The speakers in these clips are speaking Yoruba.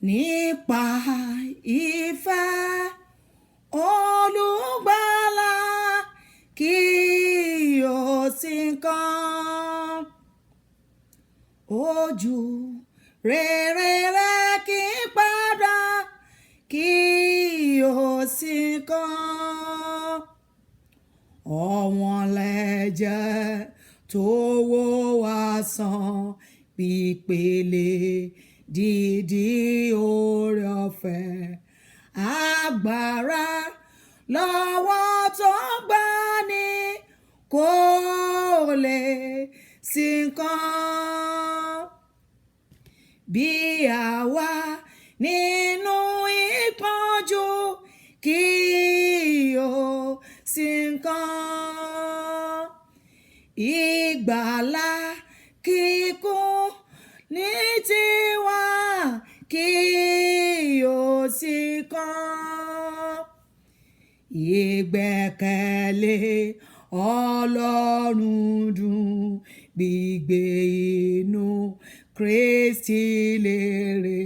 nípa ìfẹ́ olùgbàlà kí o sì kàn ojú rere rẹ̀ kí padà kí o sì kàn ọ̀wọ́n lẹ́jẹ̀ tó wò wá sàn pípele dídí oore ọ̀fẹ́ agbára lọ́wọ́ tó gbani kò lè sí nǹkan bí àwa nínú ìpọ́njú kí o sí nǹkan ìgbàlà kíkún ní tiwa kí o sì kàn ìgbẹ́kẹ̀lé Ọlọ́run dùn gbígbé inú Kristi lérè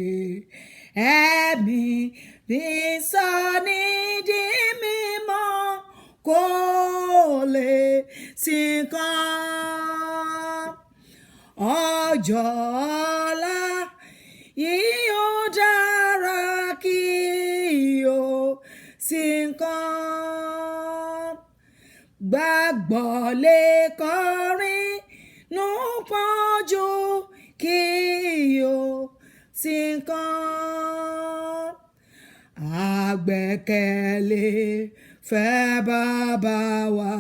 ẹ̀mí ní sọ́ni di mímọ́ kó lè sí nǹkan ọjọ́ ọ̀la yìí ó dára kí o sí nǹkan gbàgbọ́ lè kọrin nù pọ́njú kí o sí nǹkan àgbẹ́kẹ̀lé fẹ́ bàbá wa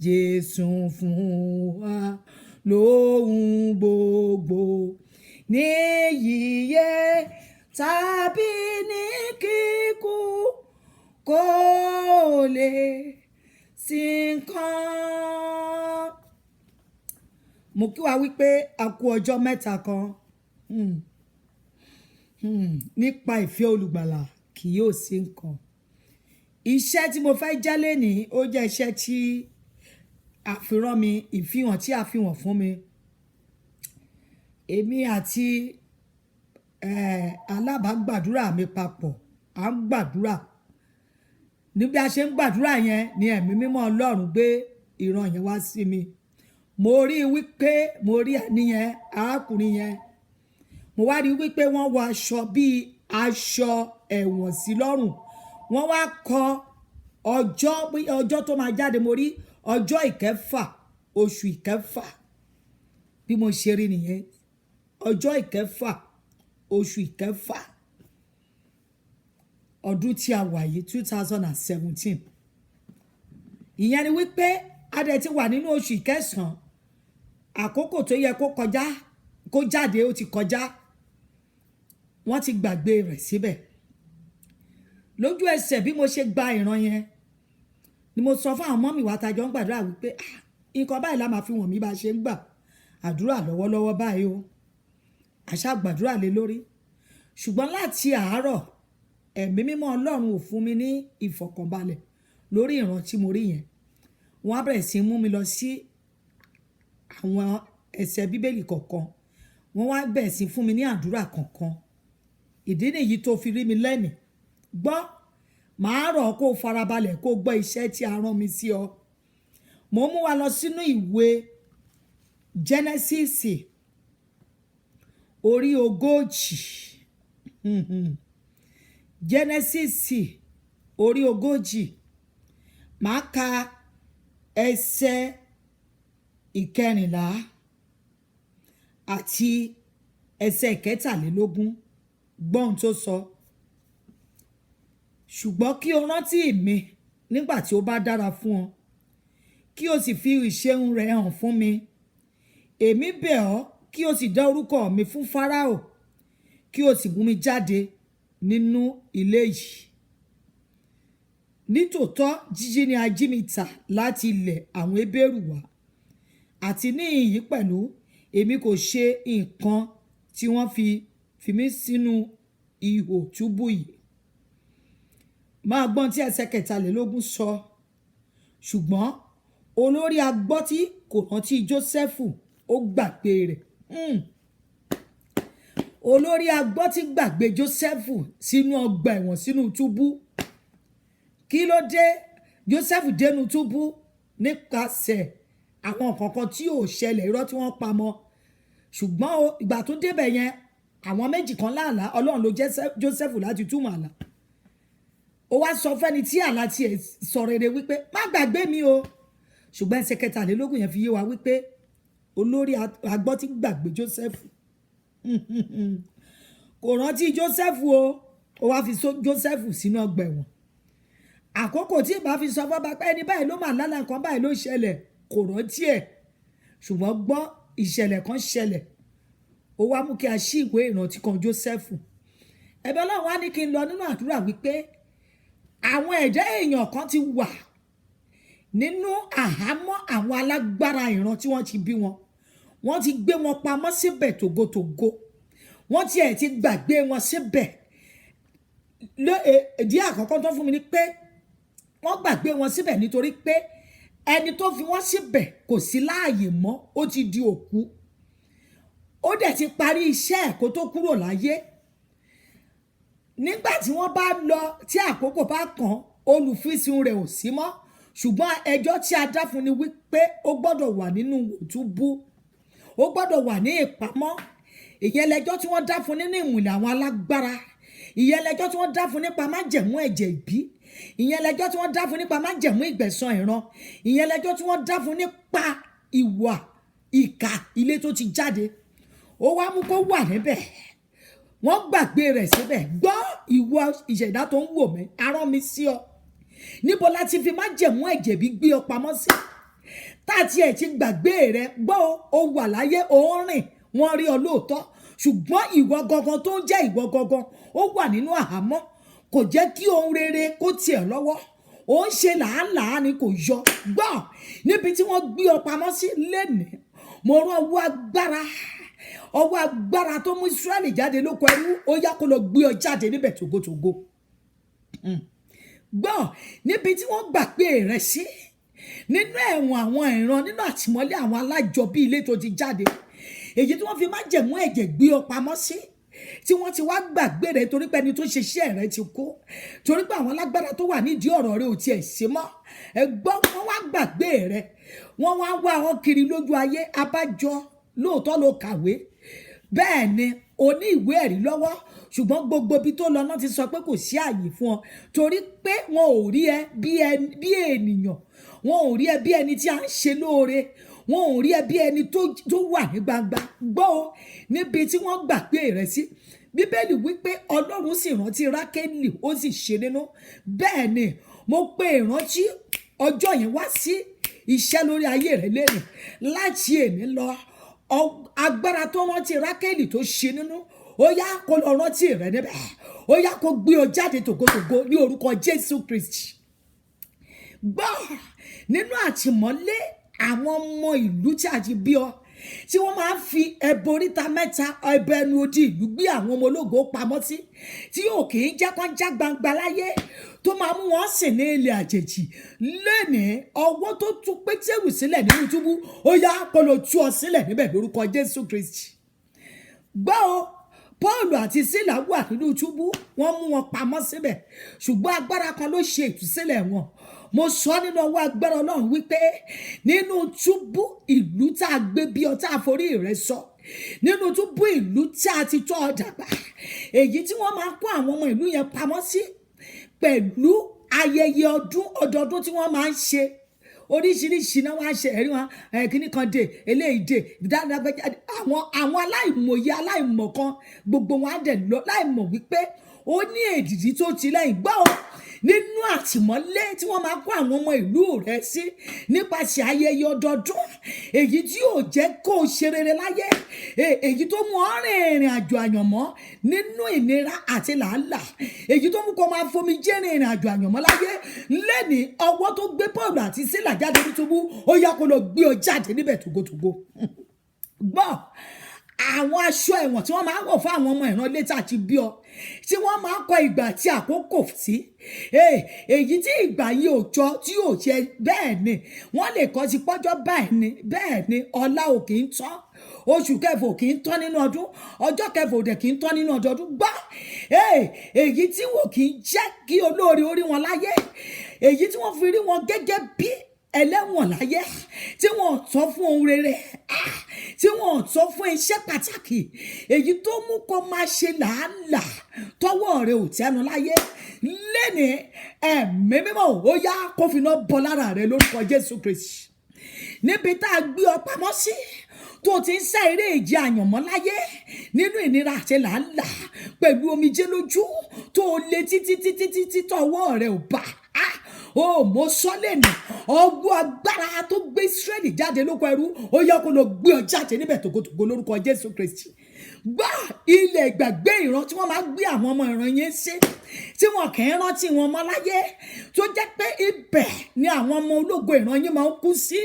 Jésù fún wa lóhun gbogbo ní yíyẹ tàbí ní kíkú kó lè sí nǹkan. Mo kí wa wípé a kú ọjọ́ mẹ́ta kan nípa ìfẹ́ olùgbàlà kì yóò sí nǹkan. Iṣẹ́ tí mo fẹ́ jẹ́ lénìí ó jẹ́ iṣẹ́ tí àfihàn mi ìfihàn tí a fi hàn fún mi èmi àti alábàágbàdúrà mi papọ̀ à ń gbàdúrà níbi a ṣe ń gbàdúrà yẹn ni ẹ̀mí mímọ́ Ọlọ́run gbé ìran yẹn wá sí mi mo rí wípé mo rí ẹni yẹn arákùnrin yẹn mo wá rí wípé wọ́n wọ aṣọ bíi aṣọ ẹ̀wọ̀n sí lọ́rùn wọ́n wá kọ ọjọ́ tó máa jáde mo rí ọjọ́ ìkẹfà oṣù ìkẹfà bí mo ṣe rí nìyẹn ọjọ́ ìkẹfà oṣù ìkẹfà ọdún tí a wà yìí 2017 ìyẹn ni wípé a dẹ̀ ti wà nínú oṣù ìkẹsàn-án àkókò tó yẹ kó jáde ó ti kọjá wọ́n ti gbàgbé rẹ̀ síbẹ̀ lójú ẹsẹ̀ bí mo ṣe gba ìran yẹn ni mo sọ fún àwọn ọmọ mi wá tajọ ń gbàdúrà wípé nǹkan báyìí la máa fi wọ̀n mí bá ṣe ń gbà àdúrà lọ́wọ́lọ́wọ́ báyìí o àṣà gbàdúrà lé lórí ṣùgbọ́n láti àárọ̀ ẹ̀mí mímọ́ Ọlọ́run ò fún mi ní ìfọ̀kànbalẹ̀ lórí ìran tí mo rí yẹn wọ́n á bẹ̀rẹ̀ sí mú mi lọ sí àwọn ẹsẹ̀ bíbélì kọ̀ọ̀kan wọ́n wá bẹ̀rẹ̀ sí fún mi ní àdúrà kọ̀ọ̀kan ìdí nìyí tó fi rí mi lẹ́mìí gbọ́ màá rọ̀ kó farabalẹ̀ kó gbọ́ iṣẹ́ tí a rán mi sí ọ mo mú wa lọ sínú ìwé Genesis orí 40 Genesis orí 40 màá ka ẹsẹ̀ ìkẹrìnlá àti ẹsẹ̀ ìkẹtàlélógún gbọ́n tó sọ ṣùgbọ́n kí o rántí mi nígbà tí ó bá dára fún ọ kí o sì fi ìṣeun rẹ̀ hàn fún mi èmi bẹ̀ ọ́ kí o sì dá orúkọ mi fún Fáráò kí o sì mú mi jáde nínú ilé yìí nítòótọ́ jíjí ni a jí mi tà láti ilẹ̀ àwọn Hébérù wá àti ní ìyí pẹ̀lú èmi kò ṣe nǹkan tí wọ́n fi mí sínú ihò túbú yìí máa gbọ́n tí ẹsẹ̀ kẹtàlélógún sọ ṣùgbọ́n olórí agbọ́tí kò rántí Jósẹ́fù ó gbàgbé rẹ̀ olórí agbọ́ tí gbàgbé Jósẹ́fù sínú ọgbà ẹ̀wọ̀n sínú túbú. Kí ló dé? Jósẹ́fù dénú túbú nípasẹ̀ àwọn kankan tí ò ṣẹlẹ̀, irọ́ tí wọ́n pamọ́. Ṣùgbọ́n ìgbà tó débẹ̀ yẹn, àwọn méjì kan láàlá, Ọlọ́run ló jẹ́ Jósẹ́fù láti túmọ̀ àlá. Ó wá sọ fẹ́ni tí àlá tiẹ̀ sọ rere wípé má gbàgbé mi o. Ṣùgbọ́n ẹsẹ̀ 23 yẹn fi yé wa wípé olórí agbọ́ tí gbàgbé Jósẹ́fù kò rántí Jósẹ́fù o. Ó wá fi Jósẹ́fù sínú ọgbà ẹ̀wọ̀n. Àkókò tí ìbá fi sọ fọ́ba pé ẹni báyìí ló mà lálà nǹkan báyìí ló ṣẹlẹ̀, kò rántí ẹ̀. Ṣùgbọ́n gbọ́ ìṣẹ̀lẹ̀ kan ṣẹlẹ̀, ó wá mú kí a ṣí ìwé ìrántí kan Jósẹ́fù. Ẹ̀bẹ̀ Ọlọ́run wá ní kí n lọ nínú àdúrà wípé àwọn ẹ̀dá èèyàn kan ti wà nínú àhámọ́ àwọn alágbára ìran tí wọ́n ti bí wọn. Wọ́n ti gbé wọn pamọ́ síbẹ̀ tògótògó. Wọ́n tiẹ̀ ti gbàgbé wọn síbẹ̀. Ìdí àkọ́kọ́ tó fún mi ni pé wọ́n gbàgbé wọn síbẹ̀ nítorí pé ẹni tó fi wọ́n síbẹ̀ kò sí láàyè mọ́, ó ti di òkú. Ó dẹ̀ ti parí iṣẹ́ ẹ̀ kó tó kúrò láyé. Nígbà tí wọ́n bá lọ, tí àkókò bá kàn, olùfisùn rẹ̀ ò sí mọ́. Ṣùgbọ́n ẹjọ́ tí a dá fún ni wípé ó gbọ́dọ̀ wà nínú túbú, ó gbọ́dọ̀ wà ní ìpamọ́. Ìyẹn lẹjọ́ tí wọ́n dá fún nínú ìmùlẹ̀ àwọn alágbára. Ìyẹn lẹjọ́ tí wọ́n dá fún nípa májẹ̀mú ẹ̀jẹ̀ ìbí. Ìyẹn lẹjọ́ tí wọ́n dá fún nípa májẹ̀mú ìgbẹ̀san ìran. Ìyẹn lẹjọ́ tí wọ́n dá fún nípa ìwà ìkà ilé tó ti jáde. Ó wá mú kó wà níbẹ̀. Wọ́n gbàgbé rẹ̀ síbẹ̀. Gbọ́ ìwọ ìṣẹ̀dá tó ń wò mí, arán mi sí ọ. Níbo la ti fi májẹ̀mú ẹ̀jẹ̀ bí gbé ọ pamọ́ sí? Tá tiẹ̀ ti gbàgbé rẹ̀, gbọ́ ó wà láyé, ó ń rìn, wọ́n rí ọ lóòótọ́. Ṣùgbọ́n ìwọ gangan tó ń jẹ́ ìwọ gangan, ó wà nínú àhámọ́. Kò jẹ́ kí ohun rere kó tiẹ̀ lọ́wọ́. Ó ń ṣe làálàá ni kò yọ. Gbọ́ níbi tí wọ́n gbé ọ pamọ́ sí lénìí, mo rán ọwọ́ agbára tó mú Ísírẹ́lì jáde lóko ẹrú, ó yá kó lọ gbé ọ jáde níbẹ̀ tògótògó. Gbọ́ níbi tí wọ́n gbàgbé rẹ̀ sí, nínú ẹ̀wọ̀n àwọn ìran, nínú àtìmọ́lé àwọn alájọbí ilé tó ti jáde, èyí tí wọ́n fi májẹ̀mú ẹ̀jẹ̀ gbé ọ pamọ́ sí, tí wọ́n ti wá gbàgbé rẹ̀ torí pé ẹni tó ṣe iṣẹ́ rẹ̀ ti kú, torí pé àwọn alágbára tó wà nídìí ọ̀rọ̀ rẹ̀ ò tiẹ̀ sí mọ́. Ẹgbọ́n wọ́n wá gbàgbé rẹ̀, wọ́n wá wá ọ kiri lójú ayé. Abájọ lóòótọ́ ló kàwé, bẹ́ẹ̀ ni o ní ìwé ẹ̀rí lọ́wọ́, ṣùgbọ́n gbogbo ibi tó lọ náà ti sọ pé kò sí ààyè fún ọ torí pé wọn ò rí ẹ bí ènìyàn, wọn ò rí ẹ bí ẹni tí a ń ṣe lóore, wọn ò rí ẹ bí ẹni tó wà ní gbangba. Gbọ́ o, níbi tí wọ́n gbàgbé rẹ̀ sí, Bíbélì wípé Ọlọ́run sì rántí Rákélì, ó sì ṣe nínú. Bẹ́ẹ̀ ni mo pe ìrántí ọjọ́ yẹn wá sí iṣẹ́ lórí ayé rẹ̀ lẹ́nu. Láti èmi lọ, agbára tó rántí Rákélì tó ṣe nínú, ó yá kó lọ rántí rẹ̀ níbẹ̀. Ó yá kó gbé ọ jáde tògótògó ní orúkọ Jésù Kristi. Gbọ́ nínú àtìmọ́lé àwọn ọmọ ìlú tí a ti bí ọ, tí wọ́n máa ń fi ẹbọ oríta mẹ́ta, ẹbọ ẹnu odi ìlú gbé àwọn ọmọ ológo pamọ́ sí, tí yóò kì í jẹ́ kán já gbangba láyé, tó máa mú wọn sìn ní ilẹ̀ àjèjì. Lónìí ọwọ́ tó tú Pétérù sílẹ̀ nínú túbú, ó yá kó lọ tú ọ sílẹ̀ níbẹ̀ lórúkọ Jésù Kristi. Gbọ́ o, Pọ́ọ̀lù àti Sílà wà nínú túbú, wọ́n mú wọn pamọ́ síbẹ̀, ṣùgbọ́n agbára kan ló ṣe ìtúsílẹ̀ wọn. Mo sọ nínú ọwọ́ agbára Ọlọ́run wípé nínú túbú ìlú tá a gbé bí ọ, tá a forí rẹ̀ sọ, nínú túbú ìlú tí a ti tọ́ ọ dàgbà, èyí tí wọ́n máa kó àwọn ọmọ ìlú yẹn pamọ́ sí, pẹ̀lú ayẹyẹ ọdọọdún tí wọ́n máa ń ṣe. Oríṣiríṣi náà wá ṣe ẹ̀rí wọn, kíní kan dé, eléyìí dé, dáadáa. Àwọn aláìmọ̀ye aláìmọ̀kan gbogbo wọn á dẹ̀ lọ láìmọ̀ wípé ó ní èdìdí tó ti lẹ́yìn. Gbọ́ o, nínú àtìmọ́lé tí wọ́n máa kó àwọn ọmọ ìlú rẹ̀ sí nípasẹ̀ ayẹyẹ ọdọọdún, èyí tí yóò jẹ́ kó o ṣe rere láyé, èyí tó mú ọ rìn ìrìn àjò àyànmọ́ nínú ìnira àti làálàá, èyí tó mú kó máa fomi jẹ́ ìrìn àjò àyànmọ́ láyé. Lẹ́ni ọwọ́ tó gbé Pọ́ọ̀lù àti Sílà jáde ní túbú, ó yá kó lọ gbé ọ jáde níbẹ̀ tògótògó. Gbọ́ àwọn aṣọ ẹ̀wọ̀n tí wọ́n máa ń wọ̀ fún àwọn ọmọ ìran létà ti bí ọ, tí wọ́n máa ń kọ ìgbà tí àkókò sí, èyí tí ìgbà yìí ò jọ tí ò ṣe. Bẹ́ẹ̀ ni wọ́n lè kọ́ sí pọ́jọ́ báyìí ni, bẹ́ẹ̀ ni ọlá ò kì í tán. oṣù kẹfà ò kì í tán nínú ọdún, ọjọ́ kẹfà ò dẹ̀ kì í tán nínú ọdọọdún. Gbọ́ èyí tí wò kì í jẹ́ kí olóore orí wọn láyé, èyí tí wọ́n fi rí wọn gẹ́gẹ́ bí ẹlẹ́wọ̀n láyé, tí wọ́n tọ́ fún ohun rere, tí wọ́n tọ́ fún iṣẹ́ pàtàkì, èyí tó mú kó máa ṣe làálàá tọwọ́ rẹ̀ ò tẹ́nu láyé. Lẹ́ni ẹ̀mí mímọ́ ó yá kó fi iná bọ́ lára rẹ̀ lórúkọ Jésù Kristi. Níbi tá a gbé ọ pamọ́ sí, tó ti ń sá eré ìje àyànmọ́ láyé nínú ìnira àti làálàá pẹ̀lú omijé lójú, tó lé títí tọwọ́ rẹ̀ ò bá. Mo sọ lẹ́nu ọgbọ́n agbára tó gbé Ísírẹ́lì jáde lóko ẹrú, ó yẹ kó lọ gbé ọ jáde níbẹ̀ tògótògó lórúkọ Jésù Kristi. Gbọ́ ilẹ̀ ìgbàgbé ìran tí wọ́n máa gbé àwọn ọmọ ìran yẹn sí, tí wọn kì í rántí wọn mọ́ láyé, tó jẹ́ pé ibẹ̀ ni àwọn ọmọ ológo ìran yẹn máa ń kú sí,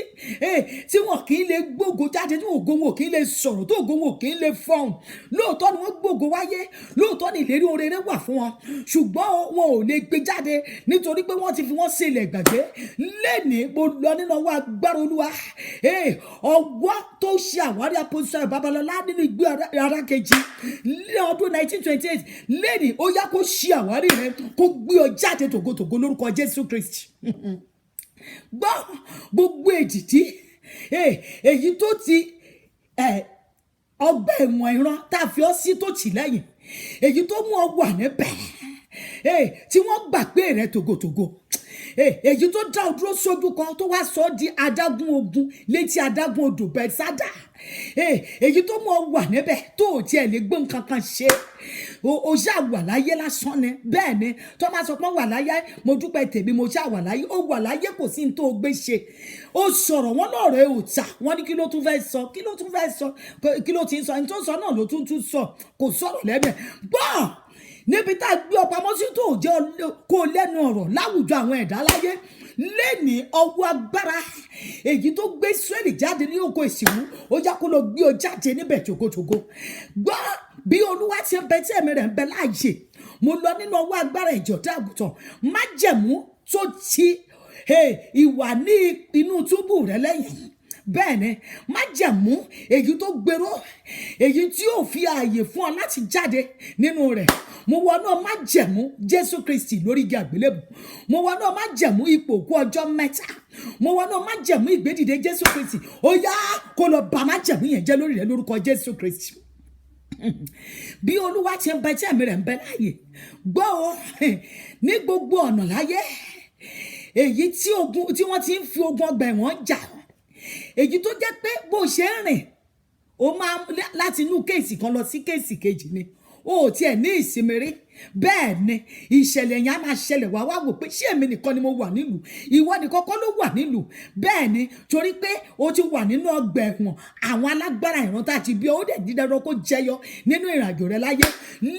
tí wọn kì í lè gbógo jáde, tí ògo wọn kì í lè sọ̀rọ̀, tí ògo wọn kì í lè fọhùn. Lóòótọ́ ni wọ́n gbógo wáyé, lóòótọ́ ni ìlérí ohun rere wà fún wọn, ṣùgbọ́n wọn ò lè gbé jáde nítorí pé wọ́n ti fi wọ́n sí ilẹ̀ ìgbàgbé. Lẹ́ni mo lọ nínú ọwọ́ agbára Olúwa, ọwọ́ tó ṣe àwárí apostoli Babalọ́lá nínú ìgbé ara kejì ní ọdún 1928, lẹ́ni ó yá kó ṣe àwárí rẹ, kó gbé ọ jáde tògótògó lórúkọ Jésù Kristi. Gbọ́ gbogbo èdìdí èyí tó ti ọgbà ẹ̀wọ̀n ìran tá a fi ọ sí tó tì lẹ́yìn, èyí tó mú ọ wà níbẹ̀, tí wọ́n gbàgbé rẹ tògótògó, èyí tó dá ọ dúró sójú kan tó wá sọ ọ́ di adágún ogun létí adágún odò Bẹ́tísádà, èyí tó mú ọ wà níbẹ̀ tó ò tiẹ̀ lè gbé nǹkan kan ṣe, o ṣáà wà láyé lásán ni. Bẹ́ẹ̀ ni tó máa sọ pé wà láyé, mo dúpẹ́ tèmi, mo ṣáà wà láyé. Ó wà láyé kò sí ní tó gbé ṣe. Ó sọ̀rọ̀ wọn lọ́rọ̀ ẹ ò tà, wọ́n ní kí ló tún fẹ́ sọ, kí ló tún fẹ́ sọ, kí ló ti ń sọ, ní tó sọ náà ló tún sọ, kò sọ̀rọ̀ lẹ́nu ẹ̀. Gbọ́ níbi tá a gbé ọ pamọ́ sí tó jẹ́ kó lẹ́nu ọ̀rọ̀ láwùjọ àwọn ẹ̀dá láyé, lẹ́ni ọwọ́ agbára èyí tó gbé Ísírẹ́lì jáde ní oko ìsìnkú, ó yá kó lọ gbé ọ jáde níbẹ̀ tògótògó. Gbọ́ bí Olúwa ti ń bẹ tí ẹ̀mí rẹ̀ ń bẹ láàyè, mo lọ nínú ọwọ́ agbára ìjọ̀dá àgùntàn, májẹ̀mú tó ti ìwà ní inú túbú rẹ lẹ́yìn. Bẹ́ẹ̀ ni májẹ̀mú èyí tó gbèrò, èyí tí yóò fi ààyè fún ọ láti jáde nínú rẹ̀. Mo wọnú májẹ̀mú Jésù Kristi lórí igi àgbélébù, mo wọnú májẹ̀mú ipò òkú ọjọ́ mẹ́ta, mo wọnú májẹ̀mú ìgbédìde Jésù Kristi. Ó yá kó lọ bà májẹ̀mú yẹn jẹ́ lórí rẹ̀ lórúkọ Jésù Kristi. Bí Olúwa ti ń bẹ tí ẹ̀mí rẹ̀ ń bẹ láàyè, gbọ́ ọ ní gbogbo ọ̀nà láyé, èyí tí wọ́n ti ń fi ogun ọgbà ẹ̀wọ̀n jà, èyí tó jẹ́ pé bó ṣe ń rìn ó máa láti inú kéèsì kan lọ sí kéèsì kejì ni, ó tiẹ̀ ní ìsinmi rí. Bẹ́ẹ̀ ni ìṣẹ̀lẹ̀ yẹn á máa ṣẹlẹ̀, wá wò pé ṣé èmi nìkan ni mo wà nílùú, ìwọ nìkan kọ́ ló wà nílùú. Bẹ́ẹ̀ ni torí pé ó ti wà nínú ọgbà ẹ̀wọ̀n, àwọn alágbára ìran tá a ti bí ó dẹ̀ dídẹ́rọ́ kó jẹyọ nínú ìrìnàjò rẹ láyé.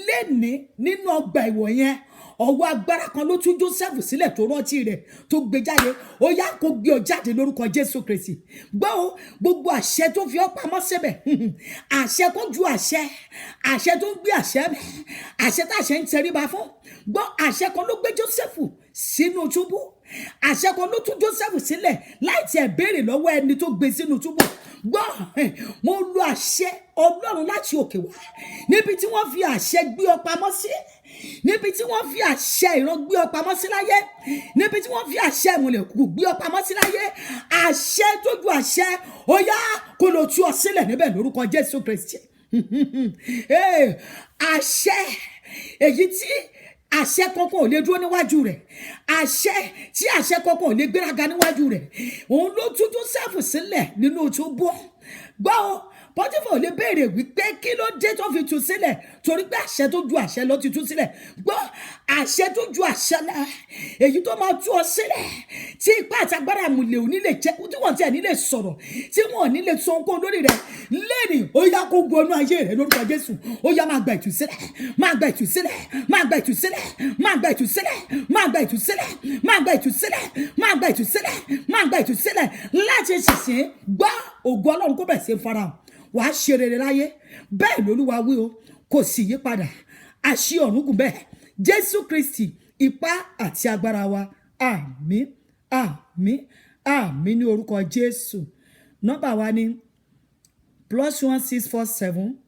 Lẹ́ni nínú ọgbà ẹ̀wọ̀n yẹn, ọwọ́ agbára kan ló tú Jósẹ́fù sílẹ̀ tó rántí rẹ̀ tó gbé jáde, ó yá kó gbé ọ jáde lórúkọ Jésù Kristi. Gbọ́ o gbogbo àṣẹ tó fi ọ́ pamọ́ síbẹ̀, àṣẹ kó ju àṣẹ tó gbé àṣẹ mẹ́, àṣẹ tá àṣẹ ń tẹríba fún. Gbọ́ àṣẹ kan ló gbé Jósẹ́fù sínú túbú, àṣẹ kan ló tú Jósẹ́fù sílẹ̀ láì tiẹ̀ béèrè lọ́wọ́ ẹni tó gbé sínú túbú. Gbọ́ mo lo àṣẹ Ọlọ́run láti òkè wá, níbi tí wọ́n fi àṣẹ gbé ọ pamọ́ sí, níbi tí wọ́n fi àṣẹ ìran gbé ọ pamọ́ sí láyé, níbi tí wọ́n fi àṣẹ ìmùlẹ̀kùkù gbé ọ pamọ́ sí láyé, àṣẹ tó ju àṣẹ, ó yá kó lọ tú ọ sílẹ̀ níbẹ̀ lórúkọ Jésù Kristi. Àṣẹ èyí tí àṣẹ kankan ò lè dúró níwájú rẹ̀, àṣẹ tí àṣẹ kankan ò lè gbéraga níwájú rẹ̀, òun ló tú Jósẹ́fù sílẹ̀ nínú túbú. Gbọ́ Pọ́tífà ò lè béèrè wípé kí ló dé tó fi tú sílẹ̀, torí pé àṣẹ tó ju àṣẹ lọ ti tú sílẹ̀. Gbọ́ àṣẹ tó ju àṣẹ lọ, èyí tó máa tú ọ sílẹ̀, tí ipá àti agbára ìmùlẹ̀ ò ní lè jẹ́, tí wọ́n ti ẹ̀ ní lè sọ̀rọ̀, tí wọ́n ò ní lè sọ ohunkóhun lórí rẹ̀. Lẹ́nìí ó yá kó gbónú ayé rẹ̀ lórúkọ Jésù. Ó yá máa gba ìtúsílẹ̀, máa gba ìtúsílẹ̀, máa gba ìtúsílẹ̀, máa gba ìtúsílẹ̀, máa gba ìtúsílẹ̀, máa gba ìtúsílẹ̀, máa gba ìtúsílẹ̀, máa gba ìtúsílẹ̀ láti ṣìṣìn. Gbọ́ ògo Ọlọ́run kó bẹ̀ sí farahàn, wàá ṣe rere láyé. Bẹ́ẹ̀ lÓlúwa wí o, kò sì yí padà. Àṣì ọ̀run gùn bẹ́ẹ̀. Jésù Kristi ipá àti agbára wa. Àmín, àmín, àmín ní orúkọ Jésù. Nọ́mbà wa ni +1 647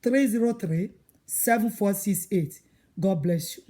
303 7468. God bless you.